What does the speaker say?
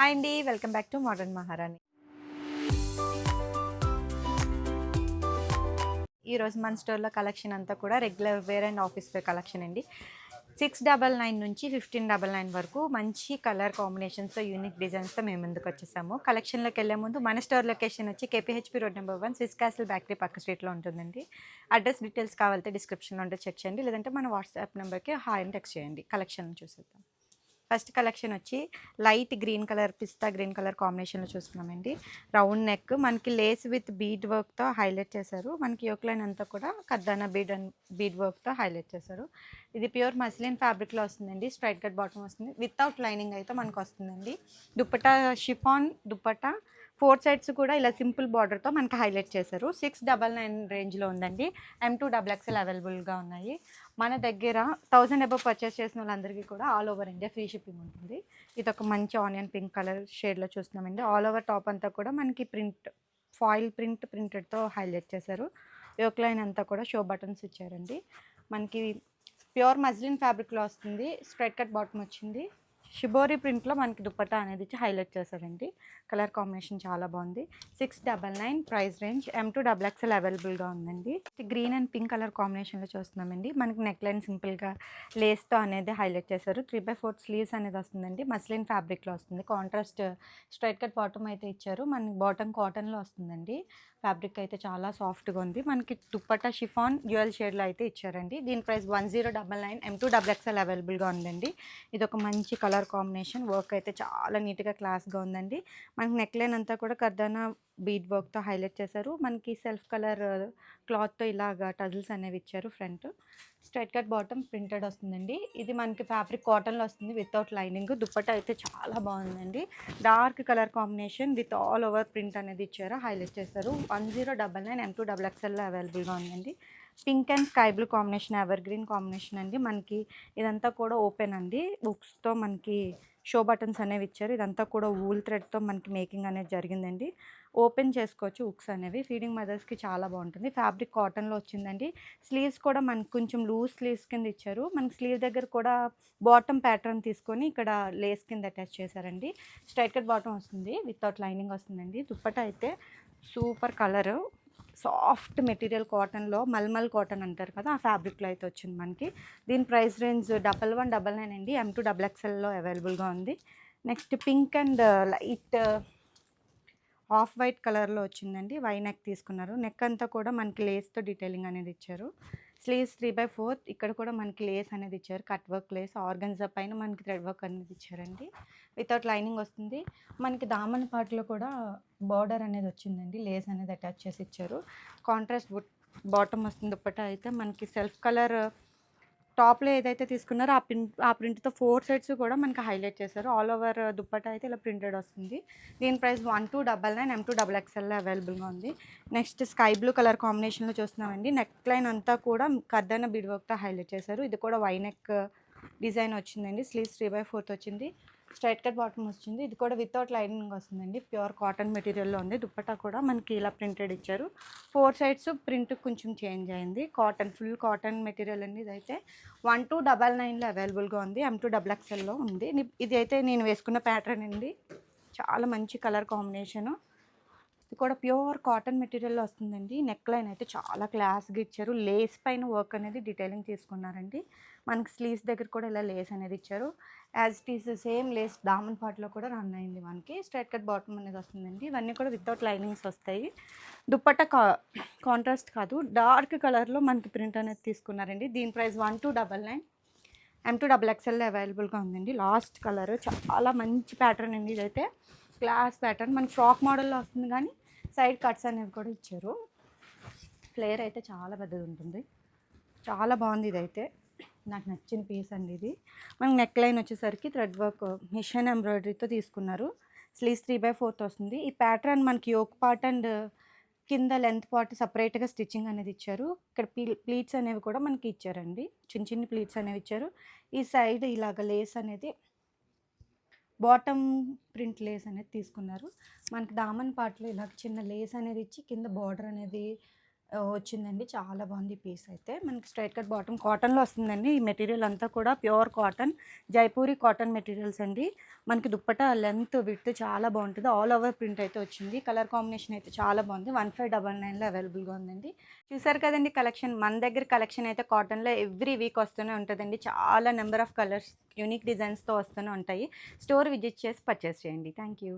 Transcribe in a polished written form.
Hi అండి. Welcome back to modern మహారాణి. ఈరోజు మన స్టోర్‌లో కలెక్షన్ అంతా కూడా regular wear and office wear collection అండి. 699 నుంచి 1599 వరకు మంచి కలర్ కాంబినేషన్స్‌తో యూనిక్ డిజైన్స్‌తో మేము ముందుకొచ్చేసాము. కలెక్షన్‌లోకెళ్ళే ముందు మన స్టోర్ లొకేషన్ వచ్చి KPHP road number 1 Swiss castle bakery పక్క స్ట్రీట్‌లో ఉంటుందండి. అడ్రస్ డీటెయిల్స్ కావాలంటే డిస్క్రిప్షన్‌లో ఉంటే చెక్ చేయండి. లేదంటే మన వాట్సాప్ నెంబర్‌కి హాయ్ అని టెక్స్ట్ చేయండి. కలెక్షన్ చూసేద్దాం. ఫస్ట్ కలెక్షన్ వచ్చి లైట్ గ్రీన్ కలర్, పిస్తా గ్రీన్ కలర్ కాంబినేషన్లో చూస్తున్నామండి. రౌండ్ నెక్ మనకి లేస్ విత్ బీడ్ వర్క్తో హైలైట్ చేశారు. మనకి యోక్ లైన్ అంతా కూడా కర్దానా బీడ్ వర్క్తో హైలైట్ చేశారు. ఇది ప్యూర్ మస్లిన్ ఫ్యాబ్రిక్లో వస్తుందండి. స్ట్రైట్ కట్ బాటమ్ వస్తుంది. వితౌట్ లైనింగ్ అయితే మనకు వస్తుందండి. దుపట్టా షిఫాన్ దుపట్టా 4 సైడ్స్ కూడా ఇలా సింపుల్ బార్డర్తో మనకి హైలైట్ చేశారు. 699 రేంజ్లో ఉందండి. M2 XXL అవైలబుల్గా ఉన్నాయి. మన దగ్గర 1000 అబవ్ పర్చేస్ చేసిన వాళ్ళందరికీ కూడా all over India free shipping ఉంటుంది. ఇది ఒక మంచి ఆనియన్ పింక్ కలర్ షేడ్లో చూస్తున్నామండి. ఆల్ ఓవర్ టాప్ అంతా కూడా మనకి ఫాయిల్ ప్రింటెడ్తో హైలైట్ చేశారు. యోక్ లైన్ అంతా కూడా షో బటన్స్ ఇచ్చారండి. మనకి ప్యూర్ మజ్లిన్ ఫ్యాబ్రిక్లో వస్తుంది. స్ట్రైట్ కట్ బాటమ్ వచ్చింది. షిబోరి ప్రింట్లో మనకి దుపట్టా అనేది ఇచ్చి హైలైట్ చేశారండి. కలర్ కాంబినేషన్ చాలా బాగుంది. 699 ప్రైస్ రేంజ్. M2 XXL అవైలబుల్గా ఉందండి. గ్రీన్ అండ్ పింక్ కలర్ కాంబినేషన్లో చూస్తున్నామండి. మనకి నెక్ లైన్ సింపుల్గా లేస్తో అనేది హైలైట్ చేశారు. 3/4 స్లీవ్స్ అనేది వస్తుందండి. మస్లిన్ ఫ్యాబ్రిక్లో వస్తుంది. కాంట్రాస్ట్ స్ట్రైట్ కట్ బాటమ్ అయితే ఇచ్చారు. మనకి బాటమ్ కాటన్లో వస్తుందండి. ఫ్యాబ్రిక్ అయితే చాలా సాఫ్ట్గా ఉంది. మనకి దుపట్టా షిఫాన్ డ్యూయల్ షేడ్లో అయితే ఇచ్చారండి. దీని ప్రైస్ 1099. M2 XXL అవైలబుల్గా ఉందండి. ఇది ఒక మంచి కలర్ కాంబినేషన్. వర్క్ అయితే చాలా నీట్గా క్లాస్గా ఉందండి. మనకి నెక్ లైన్ అంతా కూడా కర్దానా బీడ్ వర్క్తో హైలైట్ చేశారు. మనకి సెల్ఫ్ కలర్ క్లాత్తో ఇలాగా టజిల్స్ అనేవి ఇచ్చారు. Front straight cut bottom printed వస్తుందండి. ఇది మనకి ఫ్యాబ్రిక్ కాటన్లో వస్తుంది వితౌట్ లైనింగ్. దుపట్టా అయితే చాలా బాగుందండి. Dark colour combination with all over print అనేది ఇచ్చారు. హైలైట్ చేశారు. 1099 M2 XXLలో అవైలబుల్గా ఉందండి. Pink and sky blue combination, ever green combination అండి. మనకి ఇదంతా కూడా ఓపెన్ అండి. బుక్స్తో మనకి షో బటన్స్ అనేవి ఇచ్చారు. ఇదంతా కూడా వూల్ థ్రెడ్తో మనకి మేకింగ్ అనేది జరిగిందండి. ఓపెన్ చేసుకోవచ్చు హుక్స్ అనేవి. ఫీడింగ్ మదర్స్కి చాలా బాగుంటుంది. ఫ్యాబ్రిక్ కాటన్లో వచ్చిందండి. స్లీవ్స్ కూడా మనకి కొంచెం లూజ్ స్లీవ్స్ కింద ఇచ్చారు. మనకి స్లీవ్ దగ్గర కూడా బాటమ్ ప్యాటర్న్ తీసుకొని ఇక్కడ లేస్ కింద అటాచ్ చేశారండి. స్ట్రైట్ కట్ బాటమ్ వస్తుంది. వితౌట్ లైనింగ్ వస్తుందండి. దుపట్టా అయితే సూపర్ కలరు. సాఫ్ట్ మెటీరియల్ కాటన్లో మల్మల్ కాటన్ అంటారు కదా, ఆ ఫ్యాబ్రిక్లో అయితే వచ్చింది మనకి. దీని ప్రైస్ రేంజ్ 1199 అండి. M2 XXLలో అవైలబుల్గా ఉంది. Next pink and light off white కలర్లో వచ్చిందండి. వై నెక్ తీసుకున్నారు. నెక్ అంతా కూడా మనకి లేస్తో డీటెయిలింగ్ అనేది ఇచ్చారు. స్లీవ్స్ 3/4 ఇక్కడ కూడా మనకి లేస్ అనేది ఇచ్చారు. కట్ వర్క్ లేస్ ఆర్గన్జా పైన మనకి థ్రెడ్ వర్క్ అనేది ఇచ్చారండి. వితౌట్ లైనింగ్ వస్తుంది. మనకి దామన్ పార్ట్లో కూడా బార్డర్ అనేది వచ్చిందండి. లేస్ అనేది అటాచ్ చేసి ఇచ్చారు. కాంట్రాస్ట్ బాటమ్ వస్తుంది. దుపట్టా అయితే మనకి సెల్ఫ్ కలర్ టాప్లో ఏదైతే తీసుకున్నారో ఆ ప్రింట్తో 4 సైడ్స్ కూడా మనకి హైలైట్ చేశారు. ఆల్ ఓవర్ దుపట్టా అయితే ఇలా ప్రింటెడ్ వస్తుంది. దీని ప్రైస్ 1299. M2 XXLలో అవైలబుల్గా ఉంది. నెక్స్ట్ స్కై బ్లూ కలర్ కాంబినేషన్లో చూస్తున్నామండి. నెక్ లైన్ అంతా కూడా కర్దానా బీడ్ వర్క్తో హైలైట్ చేశారు. ఇది కూడా వై నెక్ డిజైన్ వచ్చిందండి. స్లీవ్స్ 3/4 వచ్చింది. స్ట్రైట్ కట్ బాటమ్ వచ్చింది. ఇది కూడా వితౌట్ లైనింగ్ వస్తుందండి. ప్యూర్ కాటన్ మెటీరియల్లో ఉంది. దుపట్టా కూడా మనకి ఇలా ప్రింటెడ్ ఇచ్చారు. 4 సైడ్స్ ప్రింట్ కొంచెం చేంజ్ అయింది. కాటన్, ఫుల్ కాటన్ మెటీరియల్ అండి. ఇదైతే 1299లో అవైలబుల్గా ఉంది. M2 XXLలో ఉంది. ఇది అయితే నేను వేసుకున్న ప్యాటర్న్ అండి. చాలా మంచి కలర్ కాంబినేషను. ఇది కూడా ప్యూర్ కాటన్ మెటీరియల్లో వస్తుందండి. నెక్ లైన్ అయితే చాలా క్లాస్గా ఇచ్చారు. లేస్ పైన వర్క్ అనేది డీటెయిలింగ్ తీసుకున్నారండి. మనకి స్లీవ్స్ దగ్గర కూడా ఇలా లేస్ అనేది ఇచ్చారు. As it is same lace దామన్ పార్ట్లో కూడా రన్ అయింది మనకి. స్ట్రైట్ కట్ బాటమ్ అనేది వస్తుందండి. ఇవన్నీ కూడా వితౌట్ లైనింగ్స్ వస్తాయి. దుపట్టా కాంట్రాస్ట్ కాదు, డార్క్ కలర్లో మనకి ప్రింట్ అనేది తీసుకున్నారండి. దీని ప్రైస్ 1299. M2 XXLలో అవైలబుల్గా ఉందండి. లాస్ట్ కలర్ చాలా మంచి ప్యాటర్న్ అండి. ఇదైతే క్లాస్ ప్యాటర్న్ మనకి ఫ్రాక్ మోడల్లో వస్తుంది, కానీ సైడ్ కట్స్ అనేవి కూడా ఇచ్చారు. ఫ్లేర్ అయితే చాలా పెద్దది ఉంటుంది. చాలా బాగుంది. ఇదైతే నాకు నచ్చిన పీస్ అండి. ఇది మనకి నెక్ లైన్ వచ్చేసరికి థ్రెడ్ వర్క్ మిషన్ ఎంబ్రాయిడరీతో తీసుకున్నారు. స్లీవ్స్ 3/4 వస్తుంది. ఈ ప్యాటర్న్ మనకి యోక్ పార్ట్ అండ్ కింద లెంత్ పార్ట్ సపరేట్గా స్టిచ్చింగ్ అనేది ఇచ్చారు. ఇక్కడ ప్లీట్స్ అనేవి కూడా మనకి ఇచ్చారండి. చిన్న చిన్న ప్లీట్స్ అనేవి ఇచ్చారు. ఈ సైడ్ ఇలాగ లేస్ అనేది బాటమ్ ప్రింట్ లేస్ అనేది తీసుకున్నారు. మనకి దామన్ పార్ట్లో ఇలా చిన్న లేస్ అనేది ఇచ్చి కింద బార్డర్ అనేది వచ్చిందండి. చాలా బాగుంది ఈ పీస్ అయితే. మనకి స్ట్రెయిట్ కట్ బాటమ్ కాటన్‌లో వస్తుందండి. ఈ మెటీరియల్ అంతా కూడా pure cotton, Jaipuri cotton materials అండి. మనకి దుప్పట్టా లెంత్, విడ్త్ చాలా బాగుంటది. ఆల్ ఓవర్ ప్రింట్ అయితే వచ్చింది. కలర్ కాంబినేషన్ అయితే చాలా బాగుంది. 1599లో అవైలబుల్‌గా ఉందండి. చూసారు కదండీ కలెక్షన్. మన దగ్గర కలెక్షన్ అయితే కాటన్‌లో ఎవ్రీ వీక్ వస్తూనే ఉంటదండి. చాలా నెంబర్ ఆఫ్ కలర్స్, యూనిక్ డిజైన్స్‌తో వస్తూనే ఉంటాయి. స్టోర్ విజిట్ చేసి పర్చేస్ చేయండి. Thank you.